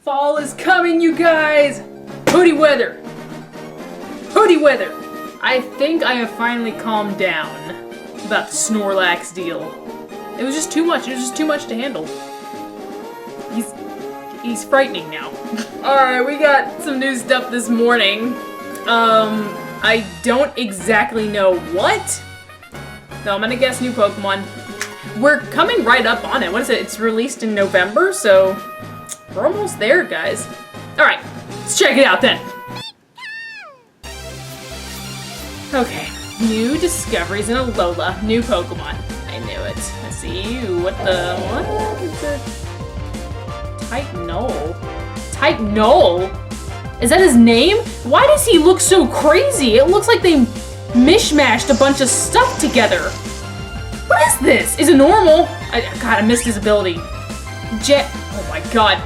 Fall is coming, you guys! Hoodie weather! Hoodie weather! I think I have finally calmed down about the Snorlax deal. It was just too much. It was just too much to handle. He's frightening now. Alright, we got some new stuff this morning. I don't exactly know what. So I'm gonna guess new Pokemon. We're coming right up on it. What is it? It's released in November, so we're almost there, guys. Alright, let's check it out then. Okay, new discoveries in Alola. New Pokemon. I knew it. Let's see, what is it? Type Null. Type Null? Is that his name? Why does he look so crazy? It looks like they mishmashed a bunch of stuff together. What is this? Is it normal? God, I missed his ability. Oh my god.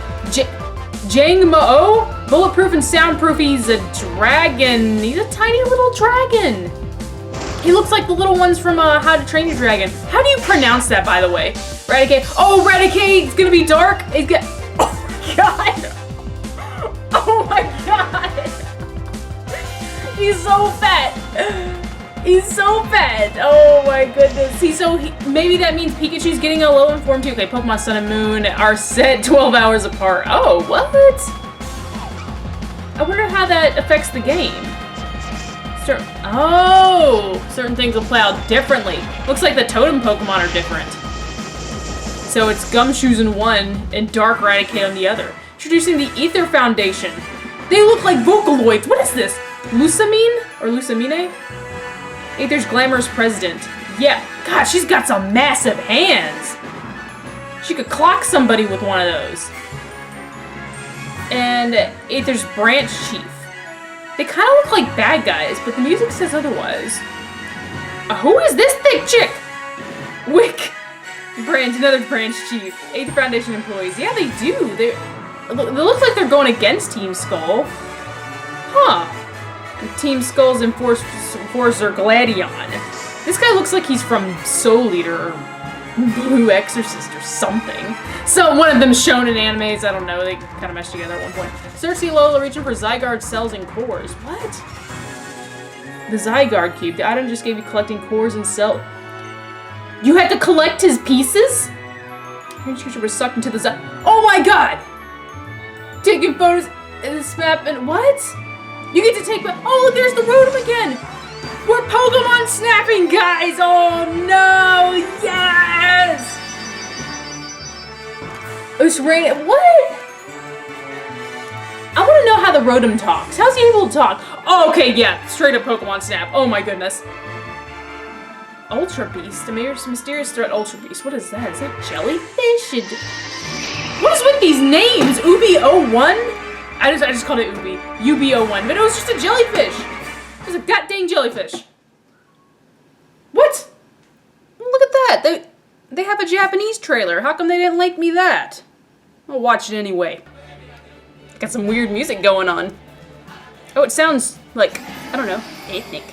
Jangmo-o? Bulletproof and soundproof. He's a dragon. He's a tiny little dragon. He looks like the little ones from How to Train Your Dragon. How do you pronounce that, by the way? Raticate. Oh, Raticate! It's gonna be dark. It's gonna... Oh my god! Oh my god! He's so fat! He's so fat! Oh my goodness. Maybe that means Pikachu's getting a Alolan form too. Okay, Pokemon Sun and Moon are set 12 hours apart. Oh, what? I wonder how that affects the game. Certain things will play out differently. Looks like the totem Pokemon are different. So it's Gumshoes in one and Dark Raticate on the other. Introducing the Aether Foundation. They look like Vocaloids. What is this? Lusamine? Or Lusamine? Aether's glamorous president. Yeah. God, she's got some massive hands. She could clock somebody with one of those. And Aether's branch chief. They kind of look like bad guys, but the music says otherwise. Who is this thick chick? Wicke. Another branch chief. Aether Foundation employees. Yeah, they do. It looks like they're going against Team Skull. Huh. And Team Skull's enforcer Gladion. This guy looks like he's from Soul Eater or Blue Exorcist or something. So one of them's shown in animes. I don't know. They kind of meshed together at one point. Search the Alola region for Zygarde cells and cores. What? The Zygarde cube. The item just gave you collecting cores and cells. You had to collect his pieces? Your creature was sucked into the Oh my god! Taking photos in this map and what? You get to take oh look, there's the Rotom again! We're Pokemon snapping, guys! Oh no! Yes! It's raining. What? I want to know how the Rotom talks. How's he able to talk? Oh, okay, yeah. Straight up Pokemon Snap. Oh my goodness. Ultra Beast. A mysterious threat, Ultra Beast. What is that? Is that jellyfish? What is with these names? Ubi01? I just called it Ubi. UB01. But it was just a jellyfish. It was a goddamn jellyfish. What? Look at that. They have a Japanese trailer. How come they didn't like me that? I'll watch it anyway. Got some weird music going on. Oh, it sounds like, I don't know, ethnic.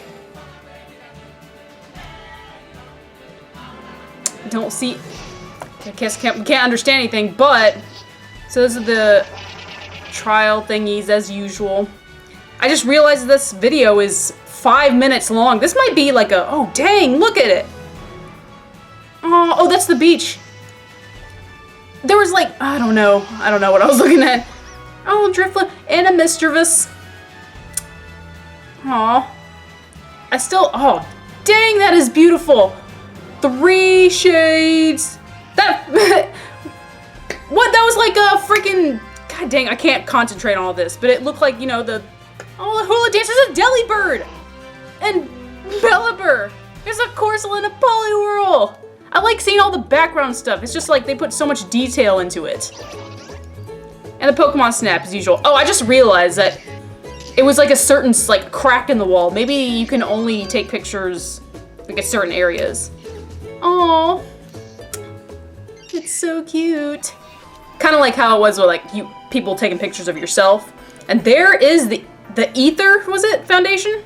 Don't see, I guess can't understand anything, but, so those are the trial thingies as usual. I just realized this video is 5 minutes long. This might be like a, oh dang, look at it. Oh, that's the beach. There was like, I don't know what I was looking at. Oh, Drifloon and a Mischievous. Aw. Oh, dang, that is beautiful. 3 shades. That, what, that was like a freaking, god dang, I can't concentrate on all this, but it looked like, you know, the hula dance. There's a Delibird and Bellibird. There's a Corsola and a Poliwhirl. I like seeing all the background stuff. It's just like they put so much detail into it. And the Pokemon Snap as usual. Oh, I just realized that it was like a certain like crack in the wall. Maybe you can only take pictures like at certain areas. Oh, it's so cute. Kind of like how it was with like people taking pictures of yourself. And there is the Aether, was it, Foundation?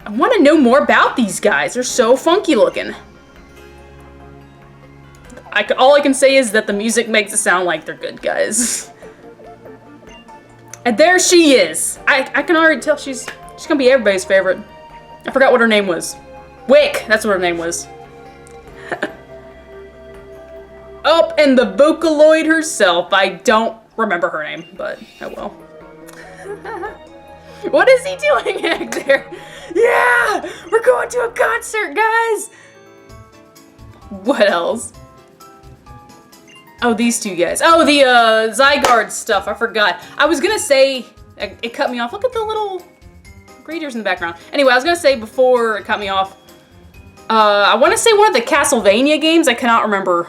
I want to know more about these guys. They're so funky looking. All I can say is that the music makes it sound like they're good guys. And there she is. I can already tell she's gonna be everybody's favorite. I forgot what her name was. Wicke, that's what her name was. Oh, and the Vocaloid herself. I don't remember her name, but I will. What is he doing back there? Yeah! We're going to a concert, guys! What else? Oh, these two guys. Oh, the Zygarde stuff. I forgot. I was gonna say, it cut me off. Look at the little greeters in the background. Anyway, I was gonna say before it cut me off, I want to say one of the Castlevania games. I cannot remember.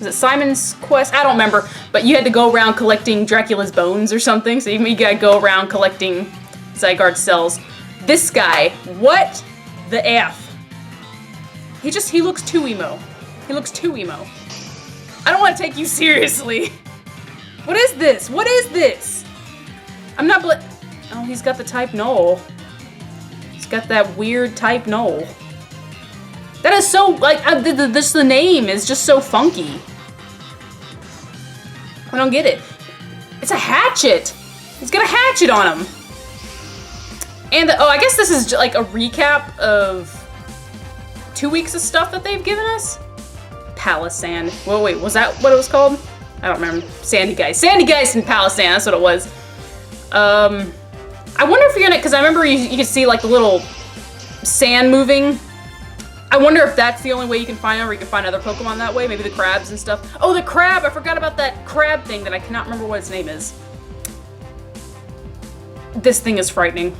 Was it Simon's Quest? I don't remember. But you had to go around collecting Dracula's bones or something. So you gotta go around collecting Zygarde cells. This guy, what the F? He looks too emo. He looks too emo. I don't want to take you seriously. What is this? What is this? I'm not oh, he's got the type null. He's got that weird type null. That is so, like, the name is just so funky. I don't get it. It's a hatchet. He's got a hatchet on him. And, oh, I guess this is like a recap of 2 weeks of stuff that they've given us. Palisand. Well, wait, was that what it was called? I don't remember. Sandy Geist. Sandy Geist and Palisand, that's what it was. I wonder if you're gonna, because I remember you could see like the little sand moving. I wonder if that's the only way you can find them, or you can find other Pokemon that way. Maybe the crabs and stuff. Oh, the crab! I forgot about that crab thing that I cannot remember what its name is. This thing is frightening.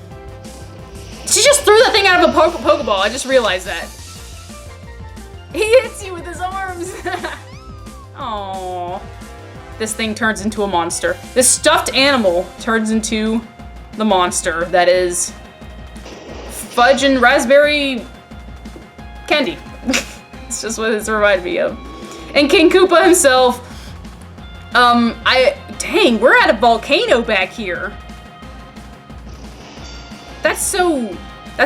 She just threw that thing out of a Pokeball. I just realized that. He hits you with his arms. Aww. This thing turns into a monster. This stuffed animal turns into the monster that is fudge and raspberry candy. It's just what it's reminded me of. And King Koopa himself. Dang, we're at a volcano back here. That's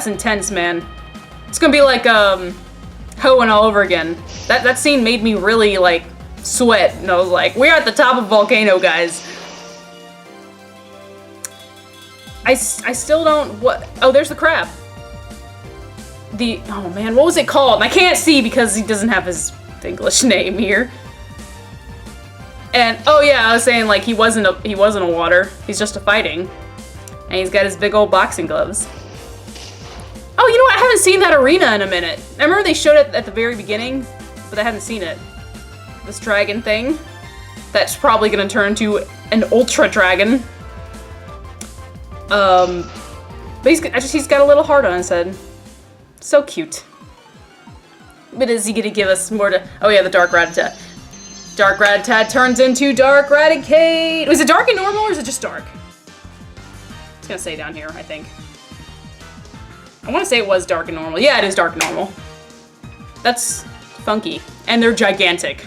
intense, man. It's gonna be like, Hoenn all over again. That scene made me really, like, sweat. And I was like, we're at the top of a volcano, guys. I still don't, oh, there's the crab. Oh man, what was it called? And I can't see because he doesn't have his English name here. And, oh yeah, I was saying, like, he wasn't a water. He's just a fighting. And he's got his big old boxing gloves. Oh, you know what? I haven't seen that arena in a minute. I remember they showed it at the very beginning, but I haven't seen it. This dragon thing. That's probably gonna turn into an ultra dragon. But he's got a little heart on his head. So cute. But is he gonna give us more to... Oh yeah, the Dark Rattata. Dark Rattata turns into Dark Raticate. Was it dark and normal, or is it just dark? It's gonna say down here, I think. I want to say it was dark and normal. Yeah, it is dark and normal. That's funky. And they're gigantic.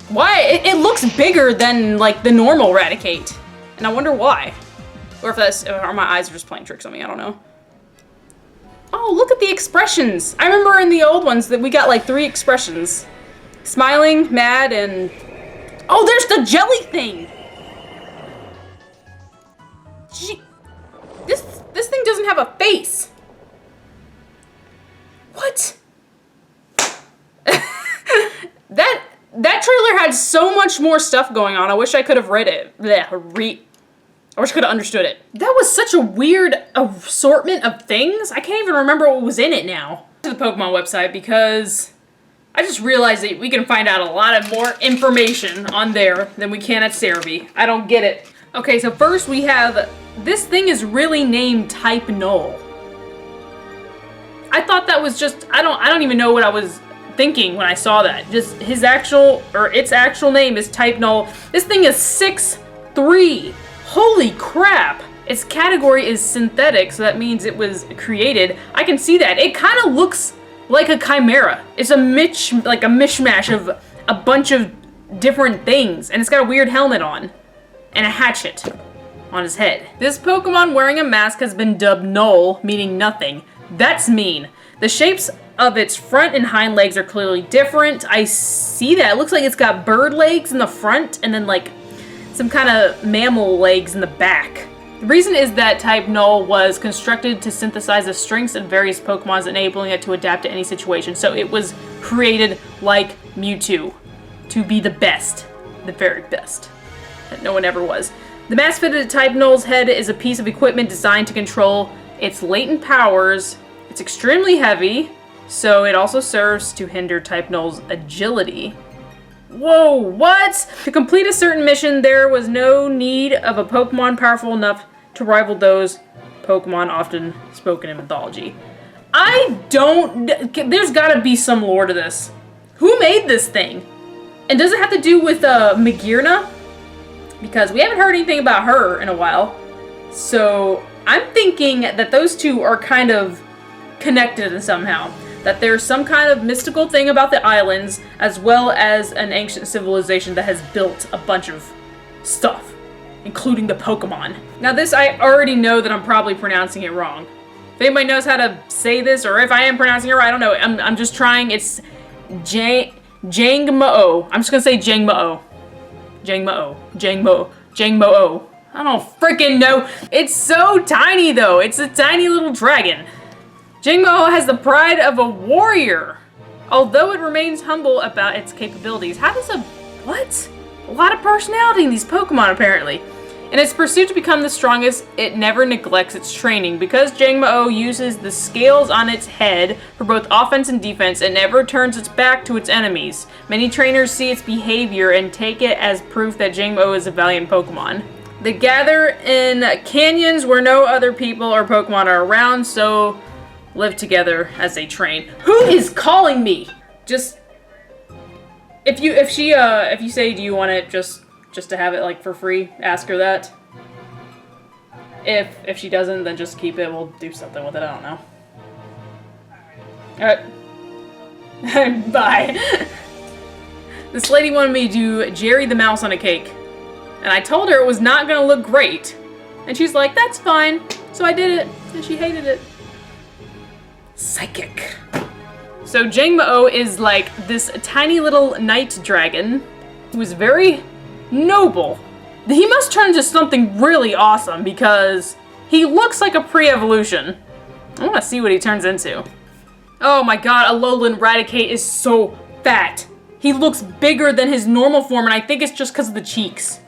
Why? It looks bigger than, like, the normal Raticate. And I wonder why. Or or my eyes are just playing tricks on me, I don't know. Oh, look at the expressions. I remember in the old ones that we got, like, 3 expressions. Smiling, mad, and... Oh, there's the jelly thing! This thing doesn't have a face. What? That trailer had so much more stuff going on. I wish I could have read it. I wish I could have understood it. That was such a weird assortment of things. I can't even remember what was in it now. To the Pokemon website, because I just realized that we can find out a lot of more information on there than we can at Cerebi. I don't get it. Okay, so first we have, this thing is really named Type Null. I thought that was just, I don't even know what I was thinking when I saw that. Just its actual name is Type Null. This thing is 6'3". Holy crap. Its category is synthetic, so that means it was created. I can see that. It kind of looks like a chimera. It's like a mishmash of a bunch of different things, and it's got a weird helmet on. And a hatchet on his head. This Pokemon wearing a mask has been dubbed Null, meaning nothing. That's mean. The shapes of its front and hind legs are clearly different. I see that. It looks like it's got bird legs in the front and then like some kind of mammal legs in the back. The reason is that type null was constructed to synthesize the strengths of various Pokemons, enabling it to adapt to any situation. So it was created like Mewtwo to be the best, the very best that no one ever was. The mask fitted at type null's head is a piece of equipment designed to control its latent powers. It's extremely heavy, so it also serves to hinder type null's agility. Whoa, what? To complete a certain mission, there was no need of a Pokemon powerful enough to rival those Pokemon often spoken in mythology. There's gotta be some lore to this. Who made this thing? And does it have to do with Magearna? Because we haven't heard anything about her in a while. So I'm thinking that those two are kind of connected somehow. That there's some kind of mystical thing about the islands, as well as an ancient civilization that has built a bunch of stuff, including the Pokemon. Now this, I already know that I'm probably pronouncing it wrong. If anybody knows how to say this, or if I am pronouncing it right, I don't know. I'm just trying. It's Jangmo-o. I'm just gonna say Jangmo-o. Jangmo-o. Jangmo-o. Jangmo-o. I don't freaking know. It's so tiny though. It's a tiny little dragon. Jangmo-o has the pride of a warrior, although it remains humble about its capabilities. How does what? A lot of personality in these Pokemon, apparently. In its pursuit to become the strongest, it never neglects its training. Because Jangmo-o uses the scales on its head for both offense and defense, it never turns its back to its enemies. Many trainers see its behavior and take it as proof that Jangmo-o is a valiant Pokemon. They gather in canyons where no other people or Pokemon are around, so live together as they train. Who is calling me? Just if you say, do you want it just to have it like for free, ask her that. If she doesn't, then just keep it. We'll do something with it. I don't know. Alright. Bye. This lady wanted me to do Jerry the Mouse on a cake, and I told her it was not gonna look great, and she's like, that's fine. So I did it, and she hated it. Psychic. So Jangmo-o is like this tiny little night dragon who is very noble. He must turn into something really awesome because he looks like a pre-evolution. I want to see what he turns into. Oh my god, Alolan Rattata is so fat. He looks bigger than his normal form, and I think it's just because of the cheeks.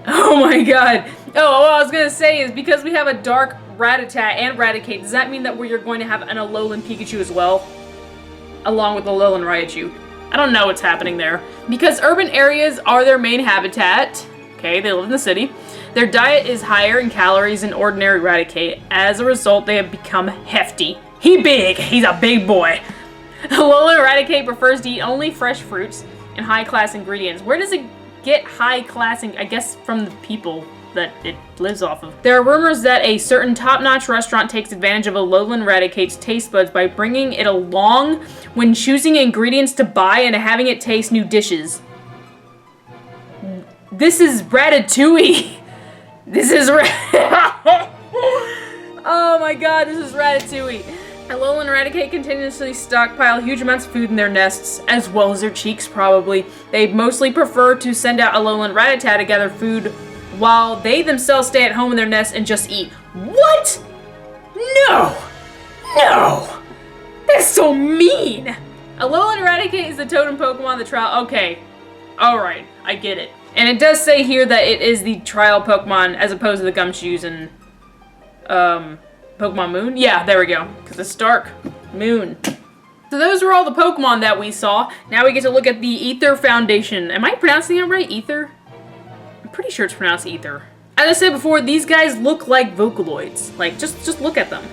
Oh my god. Oh, what I was gonna say is because we have a dark Rattata and Raticate, does that mean that we're going to have an Alolan Pikachu as well? Along with Alolan Raichu. I don't know what's happening there. Because urban areas are their main habitat. Okay, they live in the city. Their diet is higher in calories than ordinary Raticate. As a result, they have become hefty. He's a big boy. Alolan Raticate prefers to eat only fresh fruits and high-class ingredients. Where does it get high-class? I guess from the people that it lives off of. There are rumors that a certain top-notch restaurant takes advantage of Alolan Raticate's taste buds by bringing it along when choosing ingredients to buy and having it taste new dishes. This is Ratatouille. This is Oh my god, this is Ratatouille. Alolan Raticate continuously stockpile huge amounts of food in their nests, as well as their cheeks, probably. They mostly prefer to send out Alolan Rattata to gather food while they themselves stay at home in their nests and just eat. What? No! No! That's so mean! Alolan Raticate is the totem Pokemon of the trial. Okay. Alright, I get it. And it does say here that it is the trial Pokemon as opposed to the Gumshoes and Pokemon Moon? Yeah, there we go. Because it's Dark Moon. So those were all the Pokemon that we saw. Now we get to look at the Aether Foundation. Am I pronouncing it right? Aether? I'm pretty sure it's pronounced Aether. As I said before, these guys look like Vocaloids. Like, just look at them.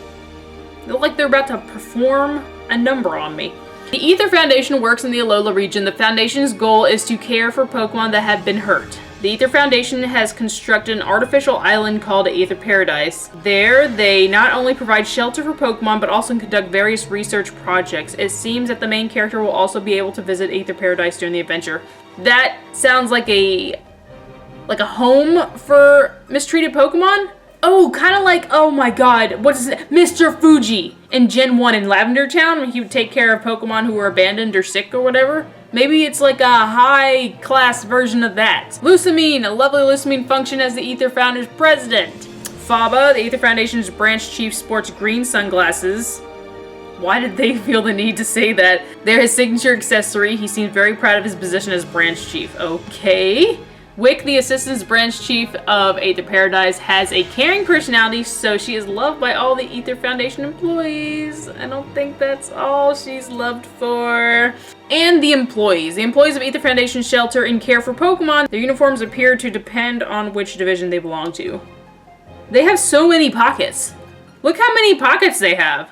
They look like they're about to perform a number on me. The Aether Foundation works in the Alola region. The Foundation's goal is to care for Pokemon that have been hurt. The Aether Foundation has constructed an artificial island called Aether Paradise. There, they not only provide shelter for Pokemon, but also conduct various research projects. It seems that the main character will also be able to visit Aether Paradise during the adventure. That sounds like a home for mistreated Pokemon? Oh, kind of like, oh my god, what is it? Mr. Fuji in Gen 1 in Lavender Town, when he would take care of Pokemon who were abandoned or sick or whatever. Maybe it's like a high-class version of that. Lusamine, a lovely Lusamine functioned as the Aether Foundation's president. Faba, the Aether Foundation's branch chief, sports green sunglasses. Why did they feel the need to say that? They're his signature accessory. He seems very proud of his position as branch chief. Okay. Wicke, the assistant branch chief of Aether Paradise, has a caring personality, so she is loved by all the Aether Foundation employees. I don't think that's all she's loved for. And the employees. The employees of Aether Foundation shelter and care for Pokemon. Their uniforms appear to depend on which division they belong to. They have so many pockets. Look how many pockets they have.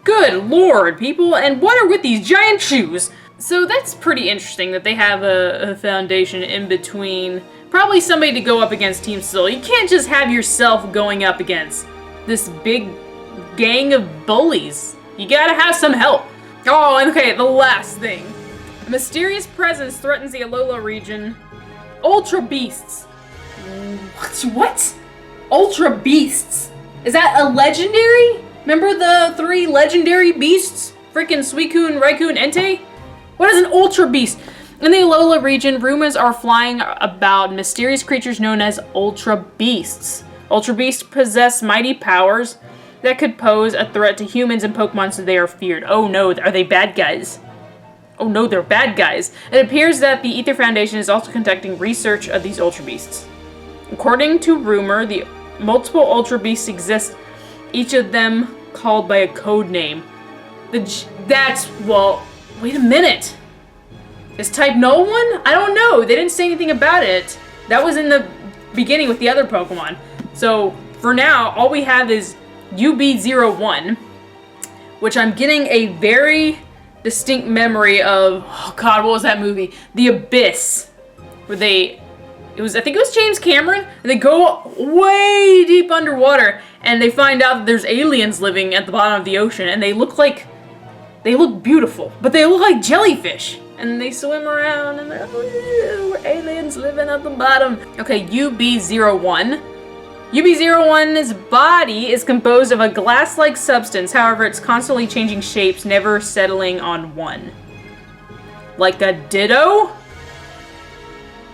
Good lord, people, and what are with these giant shoes? So that's pretty interesting that they have a foundation in between. Probably somebody to go up against Team Still. You can't just have yourself going up against this big gang of bullies. You gotta have some help. Oh, and okay, the last thing. A mysterious presence threatens the Alola region. Ultra Beasts. What? Ultra Beasts. Is that a legendary? Remember the 3 legendary beasts? Freaking Suicune, Raikou, and Entei? What is an Ultra Beast? In the Alola region, rumors are flying about mysterious creatures known as Ultra Beasts. Ultra Beasts possess mighty powers that could pose a threat to humans and Pokemon, so they are feared. Oh no, are they bad guys? Oh no, they're bad guys. It appears that the Aether Foundation is also conducting research of these Ultra Beasts. According to rumor, the multiple Ultra Beasts exist, each of them called by a code name. Well, wait a minute. Is Type Null one? I don't know. They didn't say anything about it. That was in the beginning with the other Pokemon. So, for now, all we have is UB01, which I'm getting a very distinct memory of, oh god, what was that movie? The Abyss. Where I think it was James Cameron, and they go way deep underwater, and they find out that there's aliens living at the bottom of the ocean, and they look beautiful, but they look like jellyfish. And they swim around, and they're, oh, we're aliens living at the bottom. Okay, UB01. UB01's body is composed of a glass-like substance, however, it's constantly changing shapes, never settling on one. Like a Ditto?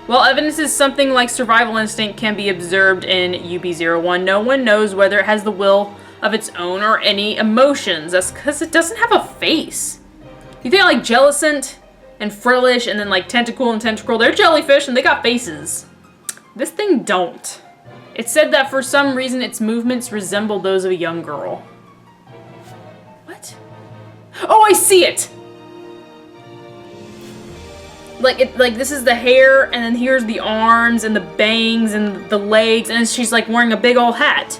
While evidence is something like survival instinct can be observed in UB01, no one knows whether it has the will of its own or any emotions. That's because it doesn't have a face. You think like Jellicent and Frillish and then like Tentacool and Tentacruel, they're jellyfish and they got faces. This thing don't. It said that for some reason its movements resemble those of a young girl. What? Oh, I see it! Like this is the hair, and then here's the arms and the bangs and the legs, and she's like wearing a big old hat.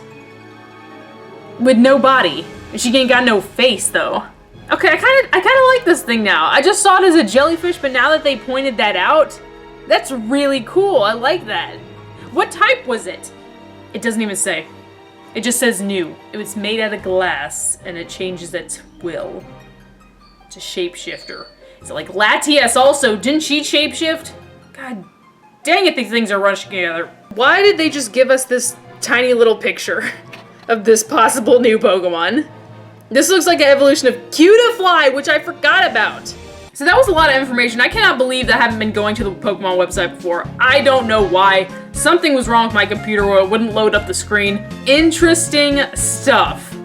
With no body. And she ain't got no face though. Okay, I kinda like this thing now. I just saw it as a jellyfish, but now that they pointed that out, that's really cool. I like that. What type was it? It doesn't even say. It just says new. It was made out of glass, and it changes its will. It's a shapeshifter. Is it like Latias also? Didn't she shapeshift? God dang it, these things are rushing together. Why did they just give us this tiny little picture of this possible new Pokemon? This looks like an evolution of Cutiefly, which I forgot about. So that was a lot of information. I cannot believe that I haven't been going to the Pokemon website before. I don't know why. Something was wrong with my computer or it wouldn't load up the screen. Interesting stuff.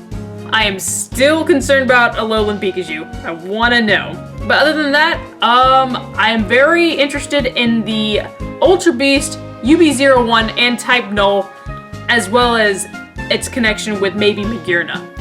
I am still concerned about Alolan Pikachu. I want to know. But other than that, I am very interested in the Ultra Beast, UB01, and Type Null, as well as its connection with maybe Magearna.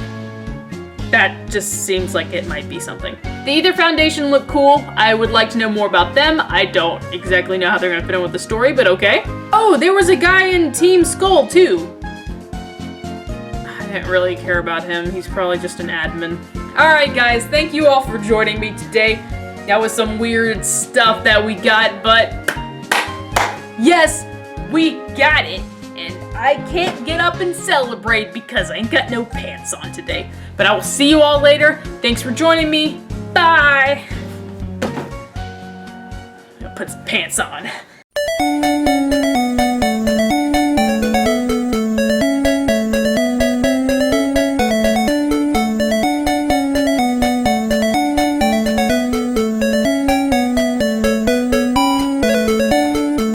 That just seems like it might be something. The Aether Foundation look cool. I would like to know more about them. I don't exactly know how they're gonna fit in with the story, but okay. Oh, there was a guy in Team Skull too. I didn't really care about him. He's probably just an admin. Alright guys, thank you all for joining me today. That was some weird stuff that we got, but yes, we got it. And I can't get up and celebrate because I ain't got no pants on today. But I will see you all later. Thanks for joining me. Bye. I'll put some pants on.